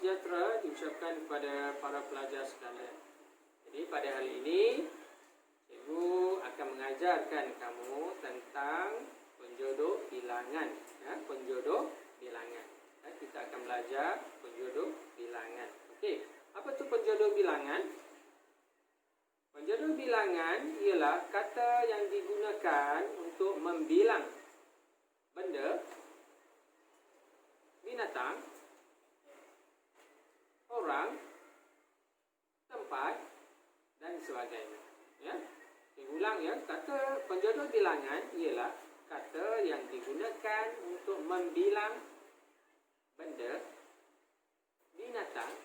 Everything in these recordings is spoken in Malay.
sejahtera diucapkan kepada para pelajar sekalian. Jadi pada hari ini cikgu akan mengajarkan kamu tentang penjodoh bilangan. Penjodoh bilangan. Kita akan belajar penjodoh bilangan. Okey, apa tu penjodoh bilangan? Penjodoh bilangan ialah kata yang digunakan untuk membilang benda, binatang, orang, tempat dan sebagainya. Ya. Saya ulang ya, kata penjodoh bilangan ialah kata yang digunakan untuk membilang benda, binatang,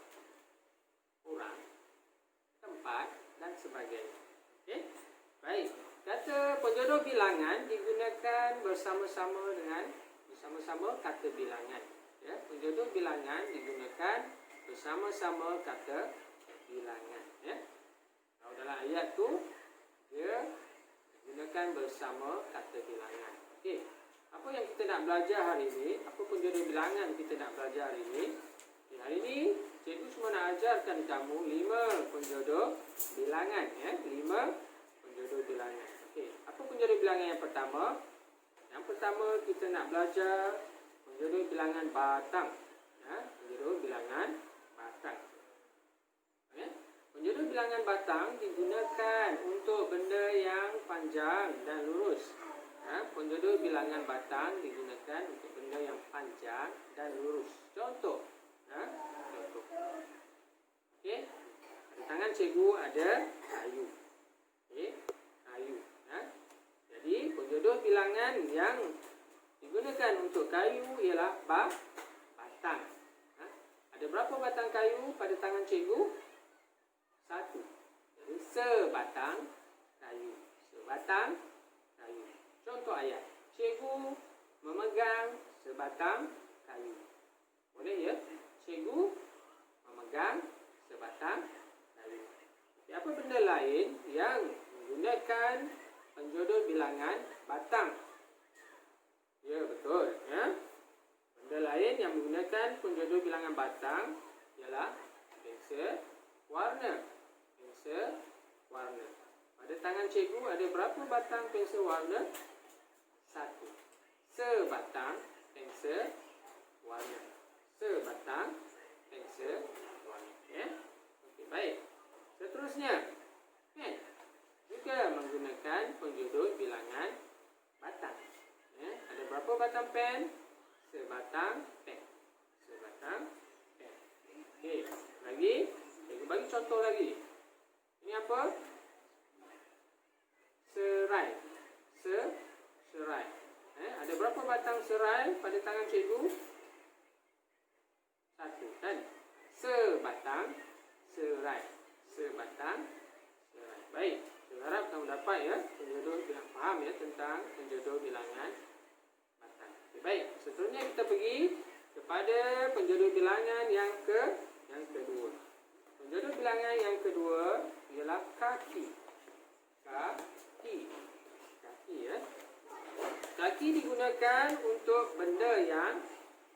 orang, tempat dan sebagainya. Okey. Baik. Kata penjodoh bilangan digunakan bersama-sama kata bilangan. Ya, penjodoh bilangan digunakan bersama-sama kata bilangan. Ya. Kalau dalam ayat tu dia digunakan bersama kata bilangan. Okey. Apa yang kita nak belajar hari ini? Apa penjodoh bilangan kita nak belajar hari ini? Hari ini cikgu cuma nak ajarkan kamu 5 penjodoh bilangan. Ya, 5 penjodoh bilangan. Okey. Apa penjodoh bilangan yang pertama? Yang pertama kita nak belajar penjodoh bilangan batang. Ya, penjodoh bilangan batang. Okay. Penjodoh bilangan batang digunakan untuk benda yang panjang dan lurus. Ya, penjodoh bilangan batang digunakan untuk benda yang panjang dan lurus. Contoh. Ya, contoh. Okey. Di tangan cikgu ada kayu. Okey, kayu. Ya. Jadi penjodoh bilangan yang digunakan untuk kayu ialah batang. Ha? Ada berapa batang kayu pada tangan cikgu? 1. Jadi sebatang kayu. Sebatang kayu. Contoh ayat. Cikgu memegang sebatang kayu. Boleh ya? Cikgu memegang sebatang kayu. Jadi, apa benda lain yang menggunakan penjodoh bilangan batang? Ya, betul. Ya. Benda lain yang menggunakan penjodoh bilangan batang ialah pensel warna. Pensel warna. Pada tangan cikgu ada berapa batang pensel warna? 1. Sebatang pensel warna. Sebatang pensel warna. Ya. Okey, baik. Seterusnya, juga menggunakan penjodoh bilangan batang. Ya, ada berapa batang pen? Sebatang pen. Sebatang pen. Okey, lagi. Cikgu bagi contoh lagi. Ini apa? Serai. Serai. Ada berapa batang serai pada tangan cikgu? 1. Dan sebatang serai. Sebatang serai. Baik. Saya harap kamu dapat ya penjodoh bilangan, faham ya tentang penjodoh bilangan batang. Okay, baik. Seterusnya kita pergi kepada penjodoh bilangan yang kedua. Penjodoh bilangan yang kedua ialah kaki. Kaki ya. Kaki digunakan untuk benda yang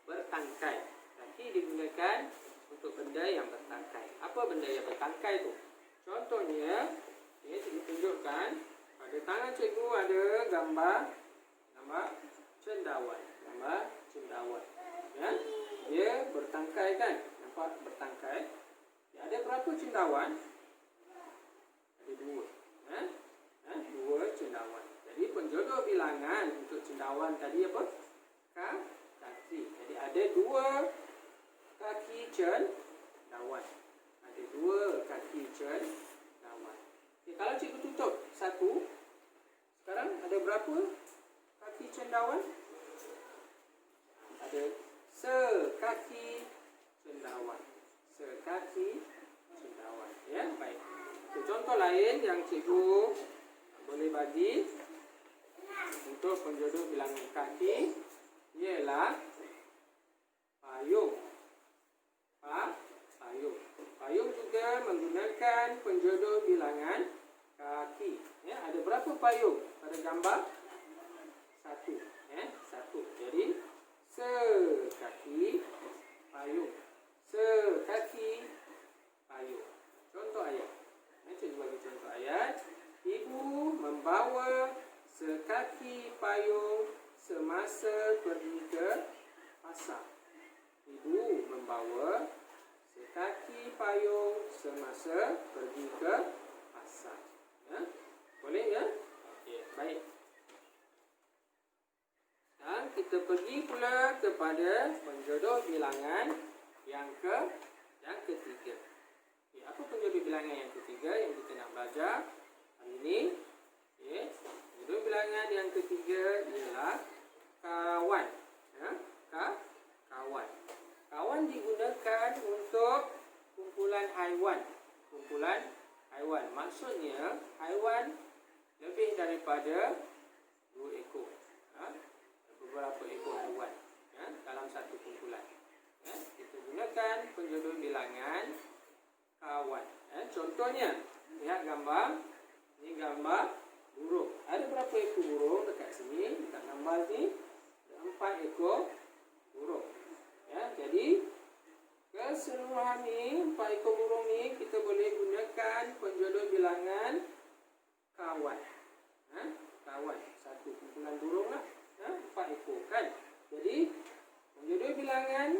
bertangkai. Kaki digunakan untuk benda yang bertangkai. Apa benda yang bertangkai tu? Contohnya, ini cikgu tunjukkan. Pada tangan cikgu ada gambar cendawan. Gambar cendawan. Ya, dia bertangkai kan? Nampak bertangkai. Ya, ada berapa cendawan? Ada 2. Ya? 2 cendawan. Jadi penjodoh bilangan untuk cendawan tadi apa? Kaki. Jadi ada 2 kaki cendawan. Ada 2 kaki cendawan. Okay, kalau cikgu tutup 1, sekarang ada berapa kaki cendawan? Ada sekaki cendawan. Sekaki cendawan. Ya, baik. Okay, contoh lain yang cikgu boleh bagi untuk penjodoh bilangan kaki ialah payung. Payung. Payung juga menggunakan penjodoh bilangan kaki. Ya, ada berapa payung pada gambar? 1. Ya, 1. Jadi sekaki payung. Sekaki membawa sekaki payung semasa pergi ke pasar. Ya? Boleh ya? Okey, baik. Dan kita pergi pula kepada penjodoh bilangan yang ketiga. Okay, apa penjodoh bilangan yang ketiga yang kita nak belajar hari ini? Okay. Penjodoh bilangan yang ketiga ialah kawan. Ya? Kawan. Kawan digunakan untuk kumpulan haiwan. Kumpulan haiwan. Maksudnya haiwan lebih daripada 2 ekor. Beberapa ekor haiwan dalam satu kumpulan. Kita gunakan penjodoh bilangan kawan. Contohnya, lihat gambar. Ini gambar burung. Ada berapa ekor burung dekat sini? Dekat gambar ni ada 4 ekor burung. Jadi keseluruhan ni 4 ekor burung ni kita boleh gunakan penjodoh bilangan kawan. Kawan, satu kumpulan burung lah. 4 ekor kan. Jadi penjodoh bilangan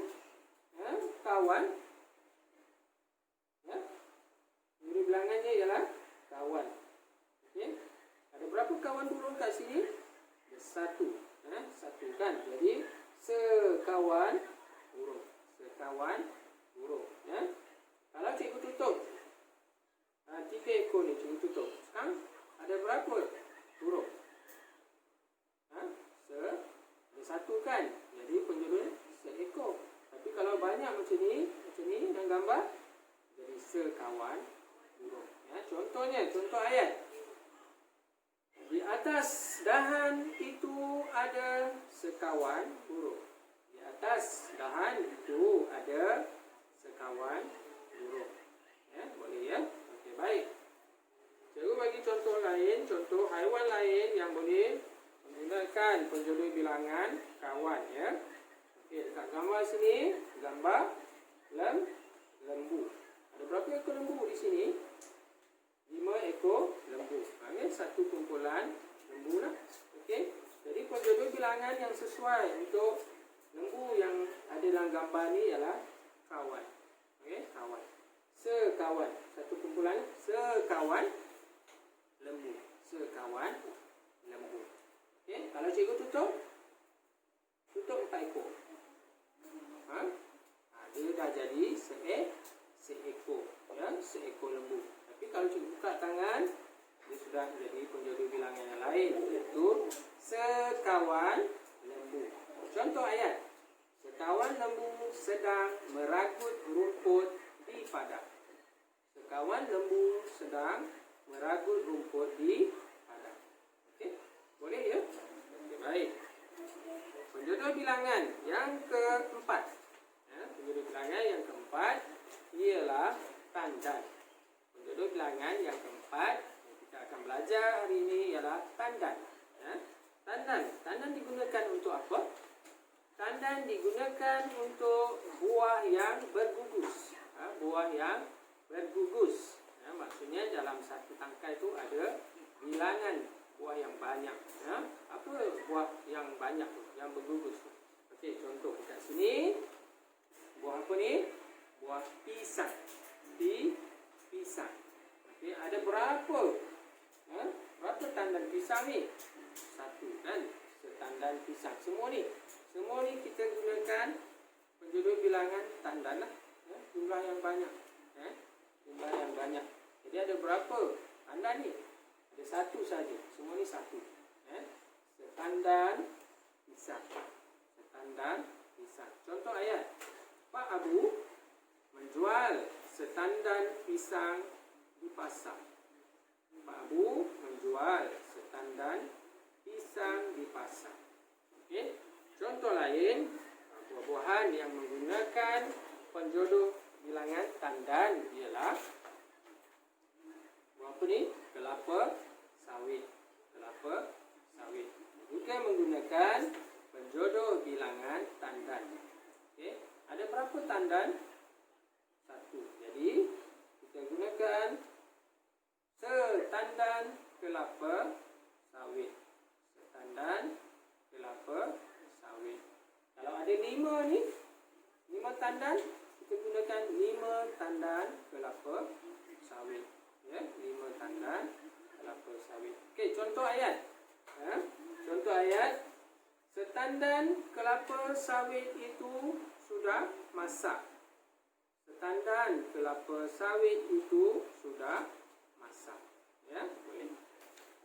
kawan. Penjodoh bilangannya ialah kawan. Okey. Ada berapa kawan burung kat sini? Ada 1. Satu kan. Jadi sekawan burung. Sekawan burung. Kalau cikgu tutup 3 ekor ni, cikgu tutup. Sekarang ada berapa burung? Ada 1 kan. Jadi penjodoh seekor. Tapi kalau banyak macam ni dalam gambar, jadi sekawan burung. Contohnya, contoh ayat. Di atas dahan itu ada sekawan burung. Di atas dahan itu ada sekawan burung. Boleh ya? Okey, baik. Cikgu bagi contoh lain, contoh haiwan lain yang boleh menggunakan penjodoh bilangan kawan ya. Okey, dekat gambar sini, gambar lembu. Ada berapa ekor lembu di sini? 5 ekor lembu. Ini satu kumpulan lembu lah. Okey. Jadi penjodoh bilangan yang sesuai untuk lembu yang ada dalam gambar ni ialah kawan. Okey, kawan. Sekawan. Satu kumpulan sekawan lembu. Sekawan lembu. Okey, kalau cikgu tutup 4 ekor. Dia dah jadi seekor. Ya, seekor lembu. Tapi kalau cikgu buka tangan, dia sudah jadi penjodoh bilangan yang lain, iaitu sekawan lembu. Contoh ayat. Sekawan lembu sedang meragut rumput di padang. Sekawan lembu sedang meragut rumput di padang. Okey? Boleh ya? Okey, baik. Penjodoh bilangan yang keempat. Penjodoh bilangan yang keempat ialah tandan. Penjodoh bilangan yang keempat yang kita akan belajar hari ini ialah tandan. Tandan digunakan untuk apa? Tandan digunakan untuk buah yang bergugus. Buah yang bergugus. Maksudnya dalam satu tangkai itu ada bilangan buah yang banyak. Apa buah yang banyak tu? Yang bergugus tu? Okey, contoh dekat sini. Buah apa ni? Buah pisang. Pisang. Okey, ada berapa? Berapa tandan pisang ni? 1 kan? Setandan pisang. Semua ni kita gunakan penjodoh bilangan tandan lah. Jumlah yang banyak. Jumlah yang banyak. Jadi ada berapa tandan ni? Ada 1 saja. Semua ni 1. Setandan pisang. Setandan pisang. Contoh ayat. Pak Abu menjual setandan pisang di pasar. Pak Abu menjual setandan pisang di pasar. Okey. Contoh lain, buah-buahan yang menggunakan penjodoh bilangan tandan ialah buah apa ni? Kelapa sawit. Kelapa sawit. Juga menggunakan penjodoh bilangan tandan. Okey. Ada berapa tandan? 1. Jadi kita gunakan setandan kelapa sawit. Setandan kelapa sawit. Kalau ada 5 ni, 5 tandan, menggunakan 5 tandan kelapa sawit. Ya, 5 tandan kelapa sawit. Okey, contoh ayat. Contoh ayat, setandan kelapa sawit itu sudah masak. Setandan kelapa sawit itu sudah masak. Ya, boleh.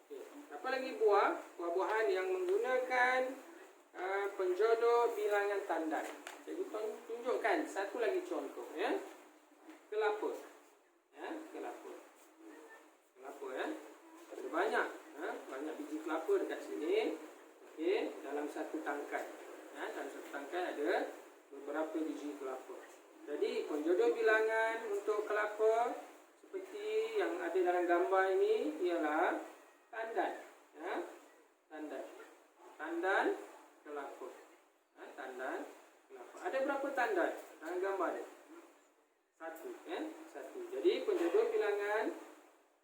Okey, apa lagi buah-buahan yang menggunakan penjodoh bilangan tandan. Cikgu tunjukkan satu lagi contoh, ya. Kelapa. Ya, kelapa. Kelapa, ya. Ada banyak, banyak biji kelapa dekat sini. Okey, dalam satu tangkai. Ya, dalam satu tangkai ada beberapa biji kelapa. Jadi penjodoh bilangan untuk kelapa seperti yang ada dalam gambar ini ialah tandan. Ya, tandan. Tandan kelapa. Tandan kelapa. Ada berapa tandan dalam gambar ni? Satu. Satu. Jadi penjodoh bilangan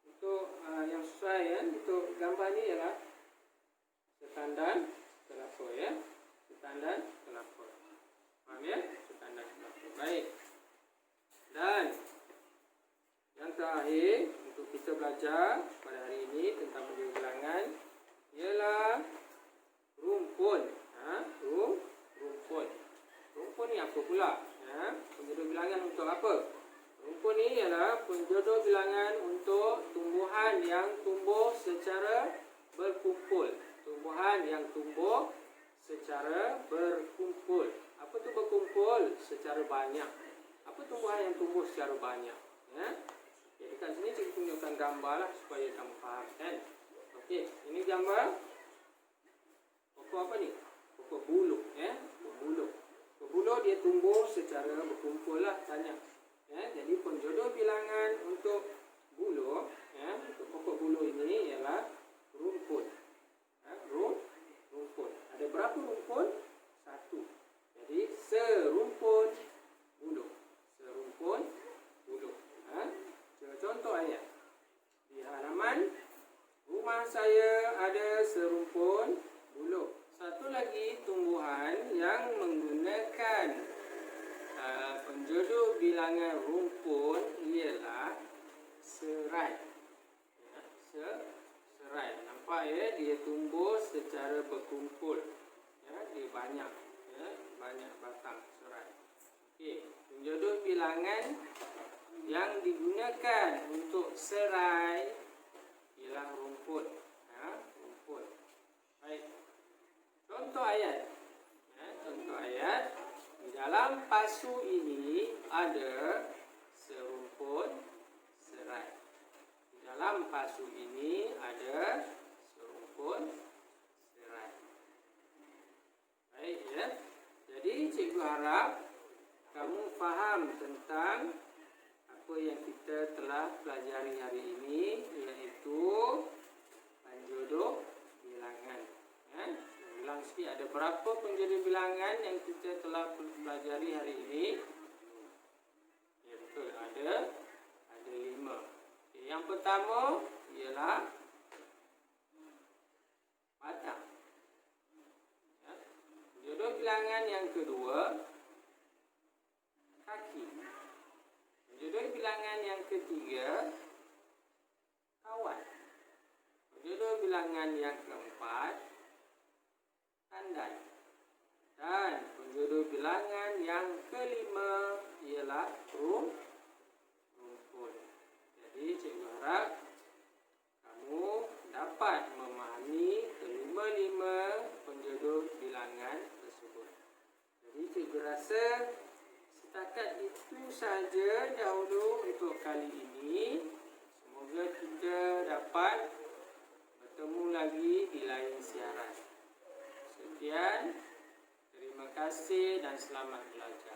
untuk yang sesuai, ya, untuk gambar ni ialah setandan kelapa, ya. Setandan kelapa. Faham, ya? Setandan kelapa. Baik. Dan yang terakhir untuk kita belajar pada hari ini tentang penjodoh bilangan ialah rumpun. Rumpun. Rumpun ni apa pula? Penjodoh bilangan untuk apa? Rumpun ni ialah penjodoh bilangan untuk tumbuhan yang tumbuh secara berkumpul. Tumbuhan yang tumbuh secara berkumpul. Apa tu berkumpul? Secara banyak. Apa tumbuhan yang tumbuh secara banyak? Ya. Okay, dekat sini cikgu tunjukkan gambar lah supaya kamu faham, kan? Okey, ini gambar pokok apa ni? Pokok buluh, ya. Pokok buluh. Pokok buluh dia tumbuh secara berkumpul lah, banyak. Ya, jadi penjodoh bilangan untuk buluh, ya, untuk pokok buluh ini ialah rumpun. Rumpun. Ada berapa rumpun? Satu. Jadi serumpun buluh. Serumpun buluh. Contoh ayat. Di halaman rumah saya ada serumpun buluh. Satu lagi tumbuhan yang menggunakan penjodoh bilangan rumpun ialah serai. Serai. Nampak, ya, dia tumbuh secara berkumpul. Ya, dia banyak. Ya, banyak batang serai. Okey, penjodoh bilangan yang digunakan untuk serai ialah rumpun. Rumpun. Baik. Contoh ayat. Contoh ayat. Di dalam pasu ini ada serumpun serai. Di dalam pasu ini ada serumpun serai. Baik, ya. Jadi cikgu harap kamu faham tentang apa yang kita telah pelajari hari ini, iaitu penjodoh bilangan. Ya. Ulang sikit, ada berapa penjodoh bilangan yang kita telah pelajari hari ini? Ya, betul, ada 5. Okay, yang pertama ialah batang. Ya. Penjodoh bilangan yang kedua kaki. Penjodoh bilangan yang ketiga kawan. Penjodoh bilangan yang keempat tandan. Dan penjodoh bilangan yang kelima ialah rumpun. Jadi cikgu harap kamu dapat memahami kelima-lima penjodoh bilangan tersebut. Jadi cikgu rasa setakat itu saja dahulu untuk kali ini. Semoga kita dapat bertemu lagi di lain siaran. Sekian, terima kasih dan selamat belajar.